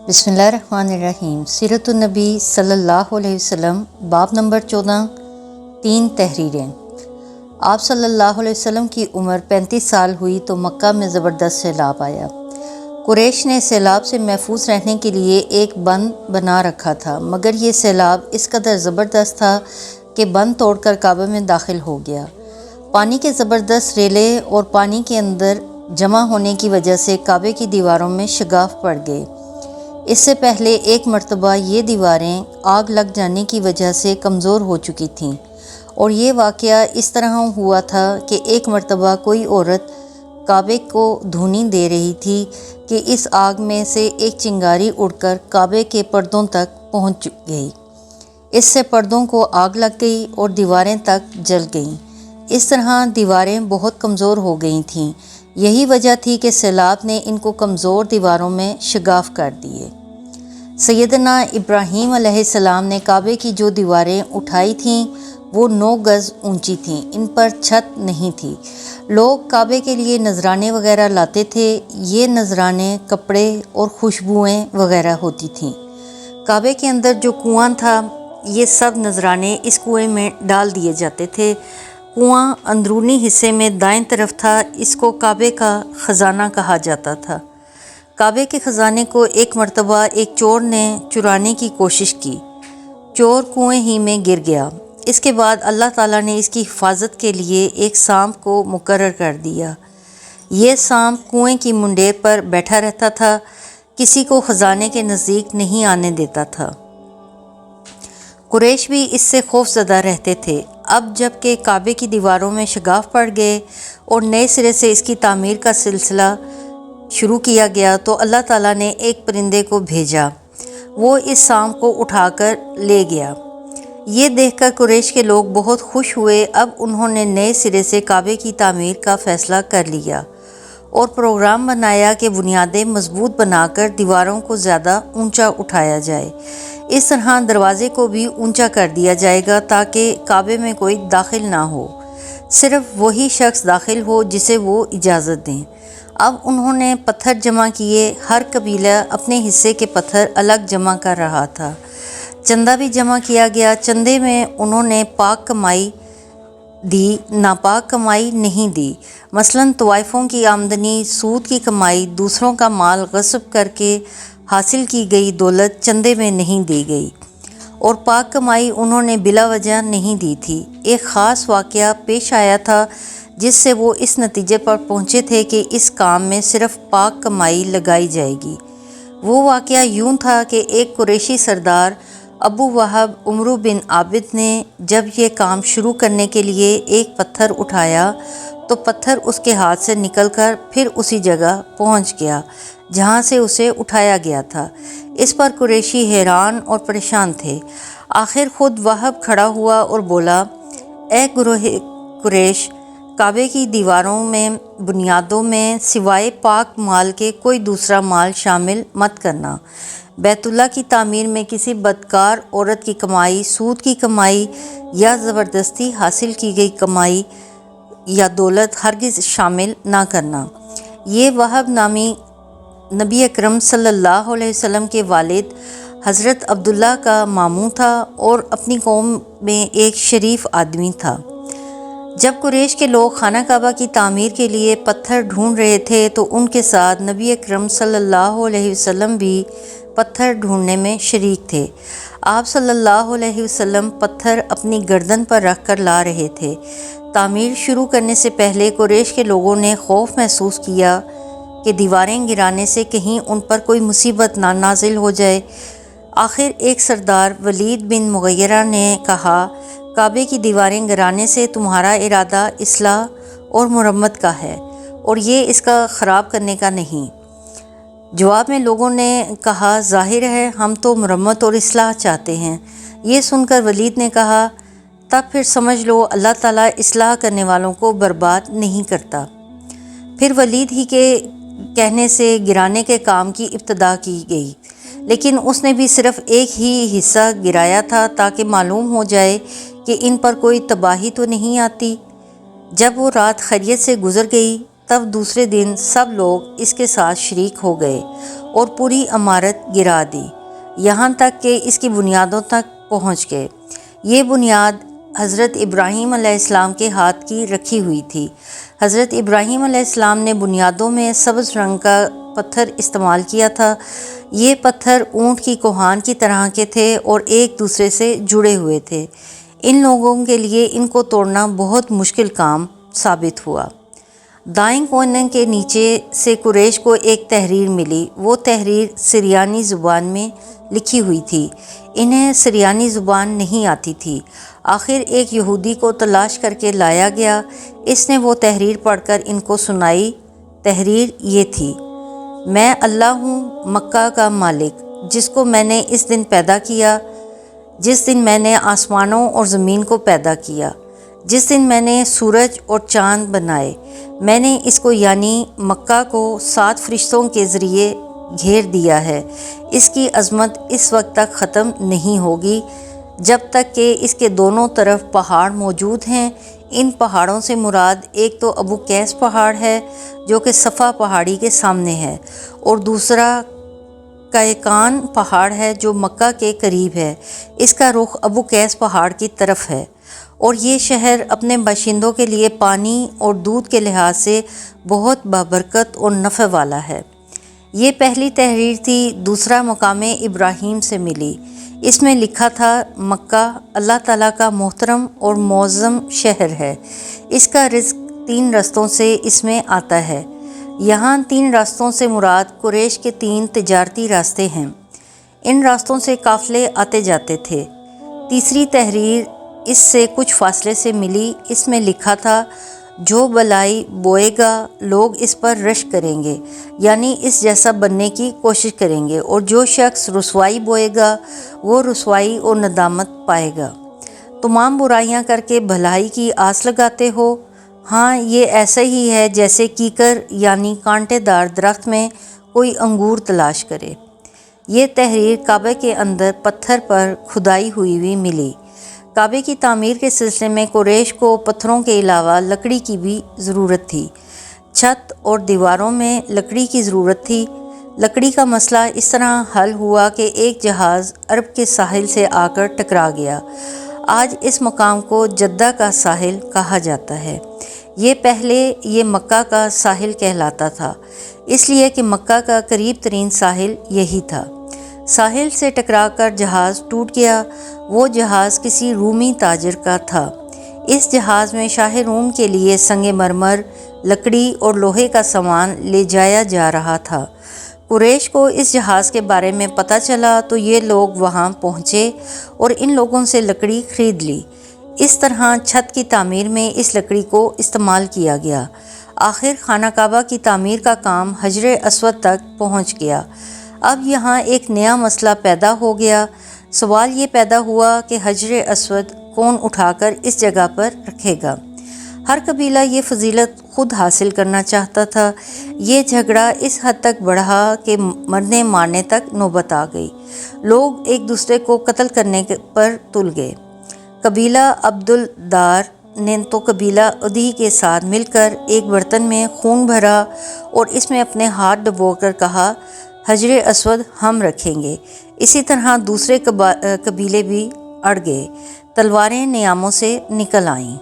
बिस्मिल्लाहिर्रहमानिर्रहीम। सीरत नबी सल्लल्लाहु अलैहि वसल्लम, बाब नंबर 14। 3 तहरीरें। आप सल्लल्लाहु अलैहि वसल्लम की उम्र 35 साल हुई तो मक्का में ज़बरदस्त सैलाब आया। कुरैश ने सैलाब से महफूज रहने के लिए एक बंद बना रखा था, मगर ये सैलाब इस कदर ज़बरदस्त था कि बंद तोड़कर काबा में दाखिल हो गया। पानी के ज़बरदस्त रेले और पानी के अंदर जमा होने की वजह से काबे की दीवारों में शगाफ पड़ गए। इससे पहले एक मर्तबा ये दीवारें आग लग जाने की वजह से कमज़ोर हो चुकी थीं, और ये वाक़या इस तरह हुआ था कि एक मर्तबा कोई औरत काबे को धूनी दे रही थी कि इस आग में से एक चिंगारी उड़कर काबे के पर्दों तक पहुंच गई। इससे पर्दों को आग लग गई और दीवारें तक जल गईं। इस तरह दीवारें बहुत कमज़ोर हो गई थीं। यही वजह थी कि सैलाब ने इनको कमज़ोर दीवारों में शगाफ कर दिए। सैयदना इब्राहीम अलैहिस्सलाम ने काबे की जो दीवारें उठाई थीं वो 9 गज़ ऊंची थीं। इन पर छत नहीं थी। लोग काबे के लिए नजराने वगैरह लाते थे। ये नजराने कपड़े और खुशबुएं वगैरह होती थीं। काबे के अंदर जो कुआं था, ये सब नजराने इस कुएं में डाल दिए जाते थे। कुआं अंदरूनी हिस्से में दाएं तरफ था। इसको काबे का ख़जाना कहा जाता था। काबे के ख़जाने को एक मर्तबा एक चोर ने चुराने की कोशिश की। चोर कुएं ही में गिर गया। इसके बाद अल्लाह ताला ने इसकी हिफाजत के लिए एक सांप को मुकर्रर कर दिया। ये सांप कुएं की मुंडेर पर बैठा रहता था, किसी को ख़जाने के नज़दीक नहीं आने देता था। कुरैश भी इससे खौफज़दा रहते थे। अब जब के काबे की दीवारों में शगाफ पड़ गए और नए सिरे से इसकी तामीर का सिलसिला शुरू किया गया, तो अल्लाह ताला ने एक परिंदे को भेजा। वो इस सांप को उठाकर ले गया। ये देखकर कुरैश के लोग बहुत खुश हुए। अब उन्होंने नए सिरे से काबे की तामीर का फ़ैसला कर लिया और प्रोग्राम बनाया कि बुनियादें मजबूत बनाकर दीवारों को ज़्यादा ऊंचा उठाया जाए। इस तरह दरवाज़े को भी ऊंचा कर दिया जाएगा ताकि काबे में कोई दाखिल ना हो, सिर्फ वही शख्स दाखिल हो जिसे वो इजाज़त दें। अब उन्होंने पत्थर जमा किए। हर कबीला अपने हिस्से के पत्थर अलग जमा कर रहा था। चंदा भी जमा किया गया। चंदे में उन्होंने पाक कमाई दी, नापाक कमाई नहीं दी। मसलन तवाइफों की आमदनी, सूद की कमाई, दूसरों का माल गस्ब करके हासिल की गई दौलत चंदे में नहीं दी गई, और पाक कमाई उन्होंने बिला वजह नहीं दी थी। एक ख़ास वाक़या पेश आया था जिससे वो इस नतीजे पर पहुँचे थे कि इस काम में सिर्फ पाक कमाई लगाई जाएगी। वो वाक़या यूँ था कि एक कुरैशी सरदार अबू वहाब उमरू बिन आबिद ने जब ये काम शुरू करने के लिए एक पत्थर उठाया तो पत्थर उसके हाथ से निकलकर फिर उसी जगह पहुंच गया जहां से उसे उठाया गया था। इस पर कुरैशी हैरान और परेशान थे। आखिर खुद वहाब खड़ा हुआ और बोला, ए गुरोहे कुरैश, काबे की दीवारों में बुनियादों में सिवाय पाक माल के कोई दूसरा माल शामिल मत करना। बैतुल्लाह की तामीर में किसी बदकार औरत की कमाई, सूद की कमाई या ज़बरदस्ती हासिल की गई कमाई या दौलत हरगिज़ शामिल ना करना। ये वहाब नामी नबी अकरम सल्लल्लाहु अलैहि वसल्लम के वालिद हज़रत अब्दुल्ला का मामू था और अपनी कौम में एक शरीफ आदमी था। जब कुरैश के लोग खाना काबा की तामीर के लिए पत्थर ढूंढ रहे थे तो उनके साथ नबी अकरम सल्लल्लाहु अलैहि वसल्लम भी पत्थर ढूंढने में शरीक थे। आप सल्लल्लाहु अलैहि वसल्लम पत्थर अपनी गर्दन पर रख कर ला रहे थे। तामीर शुरू करने से पहले कुरैश के लोगों ने खौफ महसूस किया कि दीवारें गिराने से कहीं उन पर कोई मुसीबत ना नाजिल हो जाए। आखिर एक सरदार वलीद बिन मुग़य्यरा ने कहा, काबे की दीवारें गिराने से तुम्हारा इरादा इस्लाह और मुरम्मत का है और ये इसका ख़राब करने का नहीं। जवाब में लोगों ने कहा, ज़ाहिर है हम तो मुरम्मत और इस्लाह चाहते हैं। ये सुनकर वलीद ने कहा, तब फिर समझ लो अल्लाह ताला इस्लाह करने वालों को बर्बाद नहीं करता। फिर वलीद ही के कहने से गिराने के काम की इब्तिदा की गई, लेकिन उसने भी सिर्फ एक ही हिस्सा गिराया था ताकि मालूम हो जाए कि इन पर कोई तबाही तो नहीं आती। जब वो रात खैरियत से गुजर गई تب دوسرے دن سب لوگ اس کے ساتھ شریک ہو گئے اور پوری عمارت گرا دی، یہاں تک کہ اس کی بنیادوں تک پہنچ گئے۔ یہ بنیاد حضرت ابراہیم علیہ السلام کے ہاتھ کی رکھی ہوئی تھی۔ حضرت ابراہیم علیہ السلام نے بنیادوں میں سبز رنگ کا پتھر استعمال کیا تھا۔ یہ پتھر اونٹ کی کوہان کی طرح کے تھے اور ایک دوسرے سے جڑے ہوئے تھے۔ ان لوگوں کے لیے ان کو توڑنا بہت مشکل کام ثابت ہوا۔ دائیں کونے کے نیچے سے قریش کو ایک تحریر ملی۔ وہ تحریر سریانی زبان میں لکھی ہوئی تھی۔ انہیں سریانی زبان نہیں آتی تھی۔ آخر ایک یہودی کو تلاش کر کے لایا گیا۔ اس نے وہ تحریر پڑھ کر ان کو سنائی۔ تحریر یہ تھی: میں اللہ ہوں مکہ کا مالک، جس کو میں نے اس دن پیدا کیا جس دن میں نے آسمانوں اور زمین کو پیدا کیا، جس دن میں نے سورج اور چاند بنائے۔ میں نے اس کو یعنی مکہ کو 7 فرشتوں کے ذریعے گھیر دیا ہے۔ اس کی عظمت اس وقت تک ختم نہیں ہوگی جب تک کہ اس کے دونوں طرف پہاڑ موجود ہیں۔ ان پہاڑوں سے مراد ایک تو ابو قیس پہاڑ ہے جو کہ صفا پہاڑی کے سامنے ہے، اور دوسرا قیقان پہاڑ ہے جو مکہ کے قریب ہے۔ اس کا رخ ابو قیس پہاڑ کی طرف ہے، اور یہ شہر اپنے باشندوں کے لیے پانی اور دودھ کے لحاظ سے بہت بابرکت اور نفع والا ہے۔ یہ پہلی تحریر تھی۔ دوسرا مقام ابراہیم سے ملی۔ اس میں لکھا تھا: مکہ اللہ تعالیٰ کا محترم اور معظم شہر ہے۔ اس کا رزق 3 رستوں سے اس میں آتا ہے۔ یہاں 3 راستوں سے مراد قریش کے 3 تجارتی راستے ہیں۔ ان راستوں سے قافلے آتے جاتے تھے۔ تیسری تحریر اس سے کچھ فاصلے سے ملی۔ اس میں لکھا تھا: جو بلائی بوئے گا لوگ اس پر رشک کریں گے، یعنی اس جیسا بننے کی کوشش کریں گے، اور جو شخص رسوائی بوئے گا وہ رسوائی اور ندامت پائے گا۔ تمام برائیاں کر کے بھلائی کی آس لگاتے ہو۔ ہاں، یہ ایسا ہی ہے جیسے کیکر یعنی کانٹے دار درخت میں کوئی انگور تلاش کرے۔ یہ تحریر کعبے کے اندر پتھر پر کھدائی ہوئی ملی۔ کعبے کی تعمیر کے سلسلے میں قریش کو پتھروں کے علاوہ لکڑی کی بھی ضرورت تھی۔ چھت اور دیواروں میں لکڑی کی ضرورت تھی۔ لکڑی کا مسئلہ اس طرح حل ہوا کہ ایک جہاز عرب کے ساحل سے آ کر ٹکرا گیا۔ آج اس مقام کو جدہ کا ساحل کہا جاتا ہے۔ یہ پہلے یہ مکہ کا ساحل کہلاتا تھا، اس لیے کہ مکہ کا قریب ترین ساحل یہی تھا۔ ساحل سے ٹکرا کر جہاز ٹوٹ گیا۔ وہ جہاز کسی رومی تاجر کا تھا۔ اس جہاز میں شاہ روم کے لیے سنگ مرمر، لکڑی اور لوہے کا سامان لے جایا جا رہا تھا۔ قریش کو اس جہاز کے بارے میں پتہ چلا تو یہ لوگ وہاں پہنچے اور ان لوگوں سے لکڑی خرید لی۔ اس طرح چھت کی تعمیر میں اس لکڑی کو استعمال کیا گیا۔ آخر خانہ کعبہ کی تعمیر کا کام حجر اسود تک پہنچ گیا۔ اب یہاں ایک نیا مسئلہ پیدا ہو گیا۔ سوال یہ پیدا ہوا کہ حجر اسود کون اٹھا کر اس جگہ پر رکھے گا؟ ہر قبیلہ یہ فضیلت خود حاصل کرنا چاہتا تھا۔ یہ جھگڑا اس حد تک بڑھا کہ مرنے مارنے تک نوبت آ گئی۔ لوگ ایک دوسرے کو قتل کرنے پر تل گئے۔ قبیلہ عبدالدار نے تو قبیلہ عدی کے ساتھ مل کر ایک برتن میں خون بھرا اور اس میں اپنے ہاتھ ڈبو کر کہا: حجر اسود ہم رکھیں گے۔ اسی طرح دوسرے قبیلے بھی اڑ گئے۔ تلواریں نیاموں سے نکل آئیں۔